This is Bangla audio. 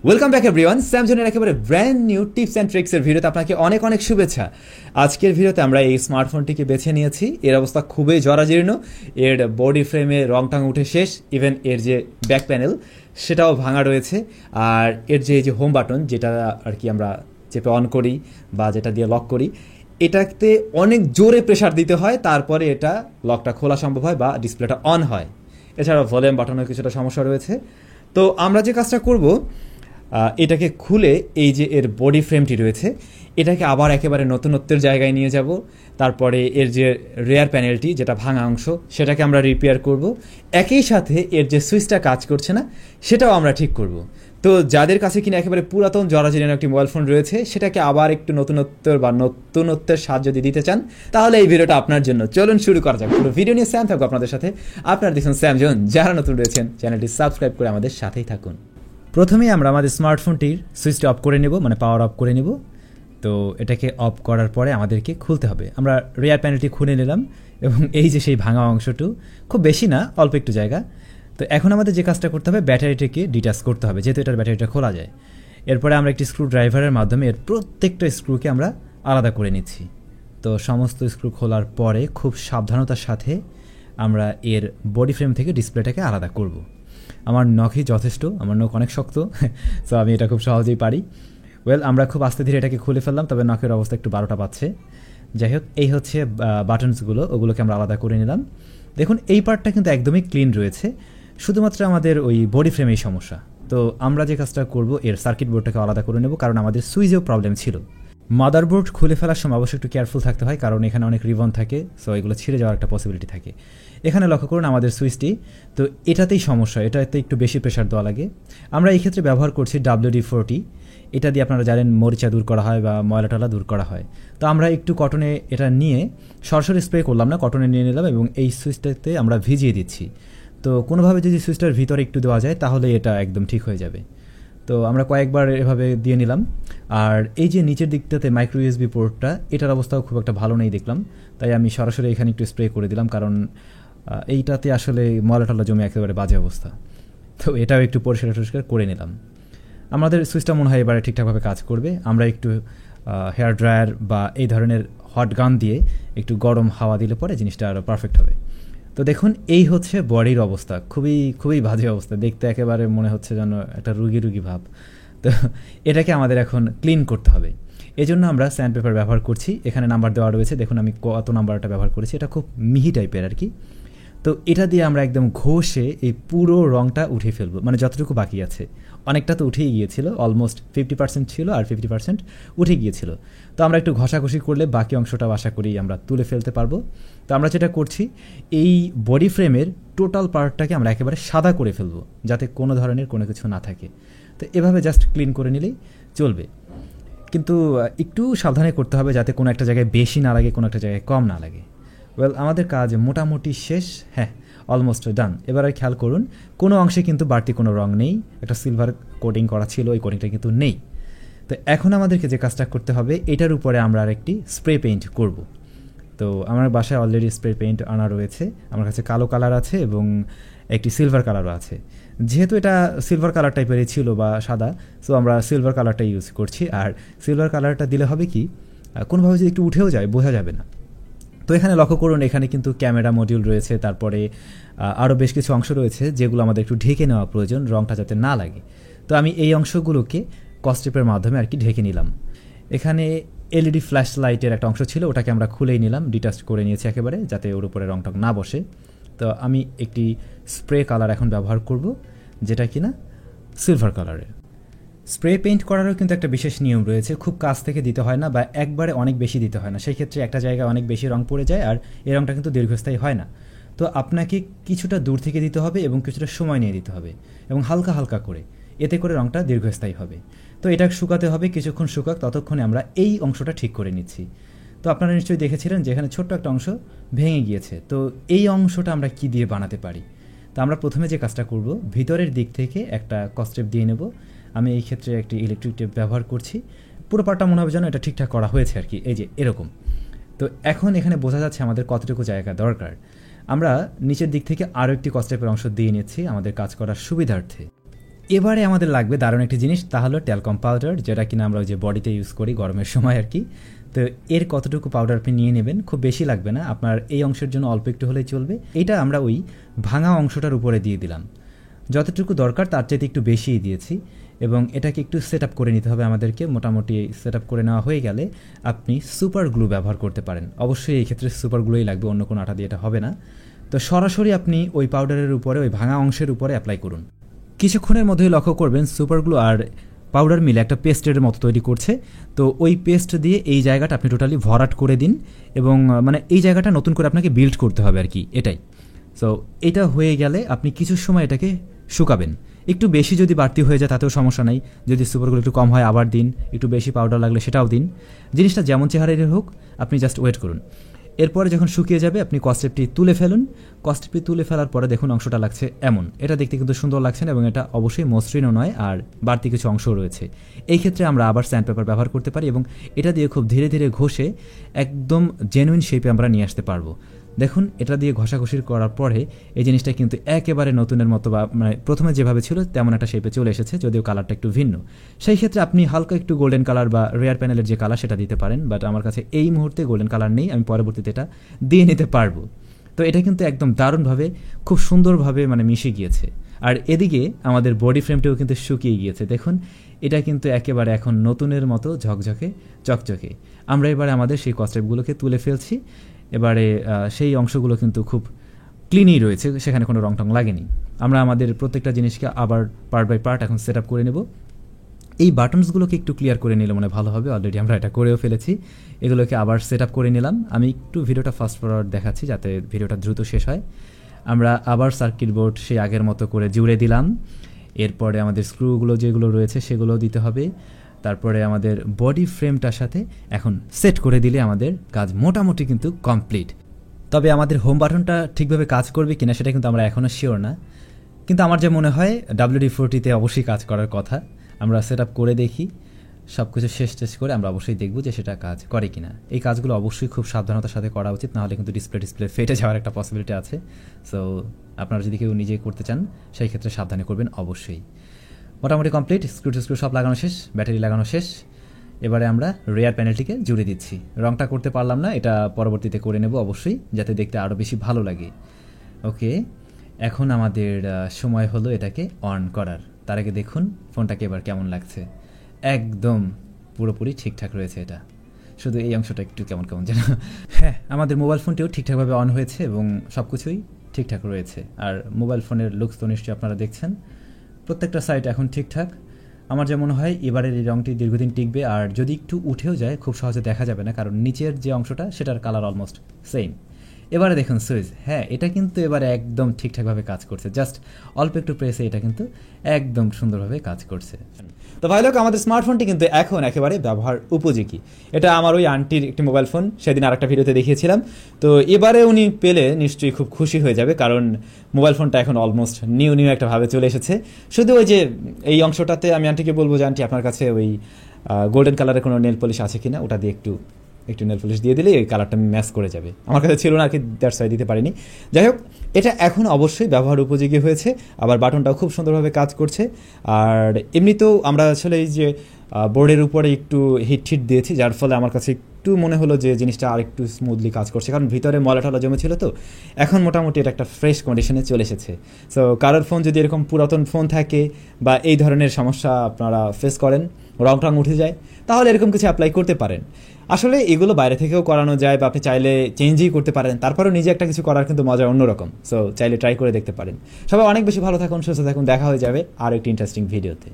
ওয়েলকাম ব্যাক এভরিওয়ান, স্যামজনের একেবারে ব্র্যান্ড নিউ টিপস অ্যান্ড ট্রিক্সের ভিডিওতে আপনাকে অনেক অনেক শুভেচ্ছা। আজকের ভিডিওতে আমরা এই স্মার্টফোনটিকে বেছে নিয়েছি। এর অবস্থা খুবই জরাজীর্ণ, এর বডি ফ্রেমে রং টং উঠে শেষ, ইভেন এর যে ব্যাক প্যানেল সেটাও ভাঙা রয়েছে। আর এর যে হোম বাটন, যেটা আর কি আমরা চেপে অন করি বা যেটা দিয়ে লক করি, এটাতে অনেক জোরে প্রেশার দিতে হয়, তারপরে এটা লকটা খোলা সম্ভব হয় বা ডিসপ্লেটা অন হয়। এছাড়াও ভলিউম বাটনের কিছুটা সমস্যা রয়েছে। তো আমরা যে কাজটা করব, এটাকে খুলে এই যে এর বডি ফ্রেমটি রয়েছে, এটাকে আবার একেবারে নতুনত্বের জায়গায় নিয়ে যাব। তারপরে এর যে রেয়ার প্যানেলটি, যেটা ভাঙা অংশ, সেটাকে আমরা রিপেয়ার করব। একই সাথে এর যে সুইচটা কাজ করছে না, সেটাও আমরা ঠিক করব। তো যাদের কাছে কিনা একেবারে পুরাতন জরাজীর্ণ একটি মোবাইল ফোন রয়েছে, সেটাকে আবার একটু নতুনত্বের স্বাদ যদি দিতে চান, তাহলে এই ভিডিওটা আপনার জন্য। চলুন শুরু করা যাক। পুরো ভিডিও নিয়ে স্যাম থাকবো আপনাদের সাথে। আপনারা দেখছেন স্যামজন। যারা নতুন রয়েছেন, চ্যানেলটি সাবস্ক্রাইব করে আমাদের সাথেই থাকুন। প্রথমেই আমরা আমাদের স্মার্টফোনটির সুইচটা অফ করে নেব, মানে পাওয়ার অফ করে নেব। তো এটাকে অফ করার পরে আমাদেরকে খুলতে হবে। আমরা রেয়ার প্যানেলটি খুলে নিলাম এবং এই যে সেই ভাঙা অংশটু, খুব বেশি না, অল্প একটু জায়গা। তো এখন আমাদের যে কাজটা করতে হবে, ব্যাটারিটিকে ডিটাচ করতে হবে, যেহেতু এটার ব্যাটারিটা খোলা যায়। এরপরে আমরা একটি স্ক্রু ড্রাইভারের মাধ্যমে এর প্রত্যেকটা স্ক্রুকে আমরা আলাদা করে নিচ্ছি। তো সমস্ত স্ক্রু খোলার পরে খুব সাবধানতার সাথে আমরা এর বডি ফ্রেম থেকে ডিসপ্লেটাকে আলাদা করব। আমার নখই যথেষ্ট, আমার নখ অনেক শক্ত, সো আমি এটা খুব সহজেই পারি। আমরা খুব আস্তে ধীরে এটাকে খুলে ফেললাম, তবে নখের অবস্থা একটু 12টা পাচ্ছে। যাই হোক, এই হচ্ছে বাটনসগুলো, ওগুলোকে আমরা আলাদা করে নিলাম। দেখুন, এই পার্টটা কিন্তু একদমই ক্লিন রয়েছে, শুধুমাত্র আমাদের ওই বডি ফ্রেমেই সমস্যা। তো আমরা যে কাজটা করব, এর সার্কিট বোর্ডটাকে আলাদা করে নেব, কারণ আমাদের সুইচেও প্রবলেম ছিল। মাদারবোর্ড খুলে ফেলার সময় অবশ্যই একটু কেয়ারফুল থাকতে হয়, কারণ এখানে অনেক রিবন থাকে, সো এগুলো ছিঁড়ে যাওয়ার একটা পসিবিলিটি থাকে। এখানে লক্ষ্য করুন আমাদের সুইচটি, তো এটাতেই সমস্যা, এটাতে একটু বেশি প্রেশার দেওয়া লাগে। আমরা এই ক্ষেত্রে ব্যবহার করছি WD-40। এটা দিয়ে আপনারা জানেন মরিচা দূর করা হয় বা ময়লা টলা দূর করা হয়। তো আমরা একটু কটনে এটা নিয়ে সরাসরি স্প্রে করলাম না, কটনে নিয়ে নিলাম এবং এই সুইচটাতে আমরা ভিজিয়ে দিচ্ছি। তো কোনোভাবে যদি সুইচটার ভিতরে একটু দেওয়া যায়, তাহলে এটা একদম ঠিক হয়ে যাবে। তো আমরা কয়েকবার এভাবে দিয়ে নিলাম। আর এই যে নিচের দিকটাতে মাইক্রো USB পোর্টটা, এটার অবস্থাও খুব একটা ভালো নেই দেখলাম, তাই আমি সরাসরি এখানে একটু স্প্রে করে দিলাম, কারণ এইটাতে আসলে ময়লা টলা জমে একেবারে বাজে অবস্থা। তো এটাও একটু পরিষ্কার করে নিলাম। আমাদের সুইচটা মনে হয় এবারে ঠিকঠাকভাবে কাজ করবে। আমরা একটু হেয়ার ড্রায়ার বা এই ধরনের হট গান দিয়ে একটু গরম হাওয়া দিলে পরে জিনিসটা আরও পারফেক্ট হবে। তো দেখুন, এই হচ্ছে বডির অবস্থা, খুবই বাজে অবস্থা, দেখতে একেবারে মনে হচ্ছে যেন একটা রুগী ভাব। তো এটাকে আমাদের এখন ক্লিন করতে হবে। এই জন্য আমরা স্যান্ড পেপার ব্যবহার করছি। এখানে নাম্বার দেওয়া রয়েছে, দেখুন আমি কত নাম্বারটা ব্যবহার করেছি। এটা খুব মিহি টাইপের আর কি। তো এটা দিয়ে আমরা একদম ঘষে এই পুরো রঙটা উঠে ফেলবো, মানে যতটুকু বাকি আছে। অনেকটা তো উঠেই গিয়েছিল, অলমোস্ট 50% ছিল আর 50% উঠে গিয়েছিল। তো আমরা একটু ঘষাঘষি করলে বাকি অংশটা আশা করি আমরা তুলে ফেলতে পারবো। তো আমরা যেটা করছি, এই বডি ফ্রেমের টোটাল পার্টটাকে আমরা একেবারে সাদা করে ফেলবো, যাতে কোনো ধরনের কোনো কিছু না থাকে। তো এভাবে জাস্ট ক্লিন করে নিলেই চলবে, কিন্তু একটু সাবধানে করতে হবে, যাতে কোনো একটা জায়গায় বেশি না লাগে, কোনো একটা জায়গায় কম না লাগে। আমাদের কাজ মোটামুটি শেষ, হ্যাঁ, অলমোস্ট ডান। এবার খেয়াল করুন, কোনো অংশে কিন্তু বাড়তি কোনো রং নেই। একটা সিলভার কোটিং করা ছিল, ওই কোটিংটা কিন্তু নেই। তো এখন আমাদেরকে যে কাজটা করতে হবে, এটার উপরে আমরা আর একটি স্প্রে পেইন্ট করব। তো আমার বাসায় অলরেডি স্প্রে পেইন্ট আনা রয়েছে, আমার কাছে কালো কালার আছে এবং একটি সিলভার কালারও আছে। যেহেতু এটা সিলভার কালার টাইপেরই ছিল বা সাদা, সো আমরা সিলভার কালারটা ইউজ করছি। আর সিলভার কালারটা দিলে হবে কি, কোনোভাবে যদি একটু উঠেও যায় বোঝা যাবে না। তো এখানে লক্ষ্য করুন, এখানে কিন্তু ক্যামেরা মডিউল রয়েছে, তারপরে আরও বেশ কিছু অংশ রয়েছে যেগুলো আমাদের একটু ঢেকে নেওয়া প্রয়োজন, রঙটা যাতে না লাগে। তো আমি এই অংশগুলোকে কস্টেপের মাধ্যমে আর কি ঢেকে নিলাম। এখানে LED ফ্ল্যাশ লাইটের একটা অংশ ছিল, ওটাকে আমরা খুলেই নিলাম, ডিটাচ করে নিয়েছি একেবারে, যাতে ওর উপরে রংটা না বসে। তো আমি একটি স্প্রে কালার এখন ব্যবহার করব, যেটা কিনা সিলভার কালারের। স্প্রে পেইন্ট করারও কিন্তু একটা বিশেষ নিয়ম রয়েছে, খুব কাছ থেকে দিতে হয় না বা একবারে অনেক বেশি দিতে হয় না। সেই ক্ষেত্রে একটা জায়গায় অনেক বেশি রং পড়ে যায় আর এই রংটা কিন্তু দীর্ঘস্থায়ী হয় না। তো আপনাকে কিছুটা দূর থেকে দিতে হবে এবং কিছুটা সময় নিয়ে দিতে হবে এবং হালকা হালকা করে, এতে করে রংটা দীর্ঘস্থায়ী হবে। তো এটা শুকাতে হবে, কিছুক্ষণ শুকাক, ততক্ষণে আমরা এই অংশটা ঠিক করে নিচ্ছি। তো আপনারা নিশ্চয়ই দেখেছিলেন যে এখানে ছোট্ট একটা অংশ ভেঙে গিয়েছে। তো এই অংশটা আমরা কি দিয়ে বানাতে পারি? তো আমরা প্রথমে যে কাজটা করব, ভিতরের দিক থেকে একটা কস্টেপ দিয়ে নেব। আমি এই ক্ষেত্রে একটি ইলেকট্রিক টেপ ব্যবহার করছি। পুরো পার্টটা মনে হবে যেন এটা ঠিকঠাক করা হয়েছে আর কি, এই যে এরকম। তো এখন এখানে বোঝা যাচ্ছে আমাদের কতটুকু জায়গা দরকার। আমরা নিচের দিক থেকে আরও একটি কস্টেপের অংশ দিয়ে নিচ্ছি আমাদের কাজ করার সুবিধার্থে। এবারে আমাদের লাগবে দারুণ একটি জিনিস, তা হলো ট্যালকম পাউডার, যেটা কিনা আমরা ওই যে বডিতে ইউজ করি গরমের সময় আর কি। তো এর কতটুকু পাউডার আপনি নিয়ে নেবেন, খুব বেশি লাগবে না, আপনার এই অংশের জন্য অল্প একটু হলেই চলবে। এটা আমরা ওই ভাঙা অংশটার উপরে দিয়ে দিলাম, যতটুকু দরকার তার চাইতে একটু বেশিই দিয়েছি। এবং এটাকে একটু সেট আপ করে নিতে হবে আমাদেরকে। মোটামুটি সেট আপ করে নেওয়া হয়ে গেলে আপনি সুপার গ্লু ব্যবহার করতে পারেন। অবশ্যই এই ক্ষেত্রে সুপার গ্লুই লাগবে, অন্য কোনো আঠা দিয়ে এটা হবে না। তো সরাসরি আপনি ওই পাউডারের উপরে, ওই ভাঙা অংশের উপরে অ্যাপ্লাই করুন। কিছুক্ষণের মধ্যেই লক্ষ্য করবেন সুপার গ্লু আর পাউডার মিলে একটা পেস্টের মতো তৈরি করছে। তো ওই পেস্ট দিয়ে এই জায়গাটা আপনি টোটালি ভরাট করে দিন, এবং মানে এই জায়গাটা নতুন করে আপনাকে বিল্ড করতে হবে আর কি, এটাই। সো এটা হয়ে গেলে আপনি কিছু সময় এটাকে শুকাবেন। একটু বেশি যদি বাড়তি হয়ে যায় তাতেও সমস্যা নাই, যদি সুপারগুলো একটু কম হয় আবার দিন, একটু বেশি পাউডার লাগলে সেটাও দিন। জিনিসটা যেমন চেহারারই হোক আপনি জাস্ট ওয়েট করুন। এরপরে যখন শুকিয়ে যাবে আপনি কস্টেপটি তুলে ফেলুন। কস্টেপটি তুলে ফেলার পরে দেখুন অংশটা লাগছে এমন। এটা দেখতে কিন্তু সুন্দর লাগছে না, এবং এটা অবশ্যই মসৃণও নয়, আর বাড়তি কিছু অংশ রয়েছে। এই ক্ষেত্রে আমরা আবার স্যান্ডপেপার ব্যবহার করতে পারি, এবং এটা দিয়ে খুব ধীরে ধীরে ঘষে একদম জেনুইন শেপে আমরা নিয়ে আসতে পারবো। দেখুন এটা দিয়ে ঘষাঘষি করার পরে এই জিনিসটা কিন্তু একেবারে নতুনের মতো, বা মানে প্রথমে যেভাবে ছিল তেমন একটা শেপে চলে এসেছে, যদিও কালারটা একটু ভিন্ন। সেই ক্ষেত্রে আপনি হালকা একটু গোল্ডেন কালার বা রেয়ার প্যানেলের যে কালার সেটা দিতে পারেন, বাট আমার কাছে এই মুহূর্তে গোল্ডেন কালার নেই, আমি পরবর্তীতে এটা দিয়ে নিতে পারবো। তো এটা কিন্তু একদম দারুণভাবে খুব সুন্দরভাবে মানে মিশে গিয়েছে। আর এদিকে আমাদের বডি ফ্রেমটিও কিন্তু শুকিয়ে গিয়েছে। দেখুন এটা কিন্তু একেবারে এখন নতুনের মতো ঝকঝকে চকচকে। আমরা এবারে আমাদের সেই কস্টেপগুলোকে তুলে ফেলছি। এবারে সেই অংশগুলো কিন্তু খুব ক্লিনই রয়েছে, সেখানে কোনো রং টং লাগেনি। আমরা আমাদের প্রত্যেকটা জিনিসকে আবার পার্ট বাই পার্ট এখন সেট আপ করে নেব। এই বাটনসগুলোকে একটু ক্লিয়ার করে নিলে মনে ভালো হবে, অলরেডি আমরা এটা করেও ফেলেছি। এগুলোকে আবার সেট আপ করে নিলাম। আমি একটু ভিডিওটা ফাস্ট ফরওয়ার্ড দেখাচ্ছি যাতে ভিডিওটা দ্রুত শেষ হয়। আমরা আবার সার্কিট বোর্ড সেই আগের মতো করে জুড়ে দিলাম। এরপরে আমাদের স্ক্রুগুলো যেগুলো রয়েছে সেগুলোও দিতে হবে। তারপরে আমাদের বডি ফ্রেমটার সাথে এখন সেট করে দিলে আমাদের কাজ মোটামুটি কিন্তু কমপ্লিট। তবে আমাদের হোম বাটনটা ঠিকভাবে কাজ করবে কিনা সেটা কিন্তু আমরা এখনও শিওর না, কিন্তু আমার যে মনে হয় WD-40 অবশ্যই কাজ করার কথা। আমরা সেট আপ করে দেখি, সব কিছু শেষ করে আমরা অবশ্যই দেখব যে সেটা কাজ করে কিনা। এই কাজগুলো অবশ্যই খুব সাবধানতার সাথে করা উচিত, নাহলে কিন্তু ডিসপ্লে ফেটে যাওয়ার একটা পসিবিলিটি আছে। সো আপনারা যদি কেউ নিজে করতে চান সেই ক্ষেত্রে সাবধানে করবেন অবশ্যই। মোটামুটি কমপ্লিট, স্ক্রু সব লাগানো শেষ, ব্যাটারি লাগানো শেষ। এবারে আমরা রেয়ার প্যানেলটিকে জুড়ে দিচ্ছি। রংটা করতে পারলাম না, এটা পরবর্তীতে করে নেব অবশ্যই, যাতে দেখতে আরও বেশি ভালো লাগে। ওকে, এখন আমাদের সময় হলো এটাকে অন করার। তার আগে দেখুন ফোনটাকে এবার কেমন লাগছে। একদম পুরোপুরি ঠিকঠাক রয়েছে, এটা শুধু এই অংশটা একটু কেমন কেমন যেন। হ্যাঁ, আমাদের মোবাইল ফোনটিও ঠিকঠাকভাবে অন হয়েছে এবং সব কিছুই ঠিকঠাক রয়েছে। আর মোবাইল ফোনের লুকস তো নিশ্চয়ই আপনারা দেখছেন, প্রত্যেকটা সাইট এখন ঠিকঠাক। আমার যেমন হয় এবারের এই রঙটি দীর্ঘদিন টিকবে, আর যদি একটু উঠেও যায় খুব সহজে দেখা যাবে না, কারণ নিচের যে অংশটা সেটার কালার অলমোস্ট সেম। এবারে দেখুন সুইচ, হ্যাঁ এটা কিন্তু এবারে একদম ঠিকঠাকভাবে কাজ করছে। জাস্ট অল্প একটু প্রেসে এটা কিন্তু একদম সুন্দরভাবে কাজ করছে। তো ভাই লোক, আমাদের স্মার্টফোনটি কিন্তু এখন একেবারে ব্যবহার উপযোগী। এটা আমার ওই আন্টির একটি মোবাইল ফোন, সেদিন আরেকটা ভিডিওতে দেখিয়েছিলাম। তো এবারে উনি পেলে নিশ্চয়ই খুব খুশি হয়ে যাবে, কারণ মোবাইল ফোনটা এখন অলমোস্ট নিউ একটা ভাবে চলে এসেছে। শুধু ওই যে এই অংশটাতে আমি আন্টিকে বলবো যে আন্টি আপনার কাছে ওই গোল্ডেন কালারের কোনো নেল পলিশ আছে কিনা, ওটা দিয়ে একটু নেল পলিশ দিয়ে দিলে এই কালারটা ম্যাচ করে যাবে। আমার কাছে ছিল না আর কি, দ্যাটস ওয়াই দিতে পারিনি। যাই হোক, এটা এখন অবশ্যই ব্যবহার উপযোগী হয়েছে, আবার বাটনটাও খুব সুন্দরভাবে কাজ করছে। আর এমনিতেও আমরা আসলে এই যে বোর্ডের উপরে একটু হিট দিয়েছি, যার ফলে আমার কাছে একটু মনে হলো যে জিনিসটা আর একটু স্মুথলি কাজ করছে, কারণ ভিতরে ময়লা জমে ছিল। তো এখন মোটামুটি এটা একটা ফ্রেশ কন্ডিশনে চলে এসেছে। সো কারোর ফোন যদি এরকম পুরাতন ফোন থাকে বা এই ধরনের সমস্যা আপনারা ফেস করেন, রং উঠে যায়, তাহলে এরকম কিছু অ্যাপ্লাই করতে পারেন। আসলে এগুলো বাইরে থেকেও করানো যায়, বা আপনি চাইলে চেঞ্জই করতে পারেন, তারপরেও নিজে একটা কিছু করার কিন্তু মজা অন্যরকম। সো চাইলে ট্রাই করে দেখতে পারেন। সবাই অনেক বেশি ভালো থাকুন, সুস্থ থাকুন, দেখা হয়ে যাবে আর একটি ইন্টারেস্টিং ভিডিওতে।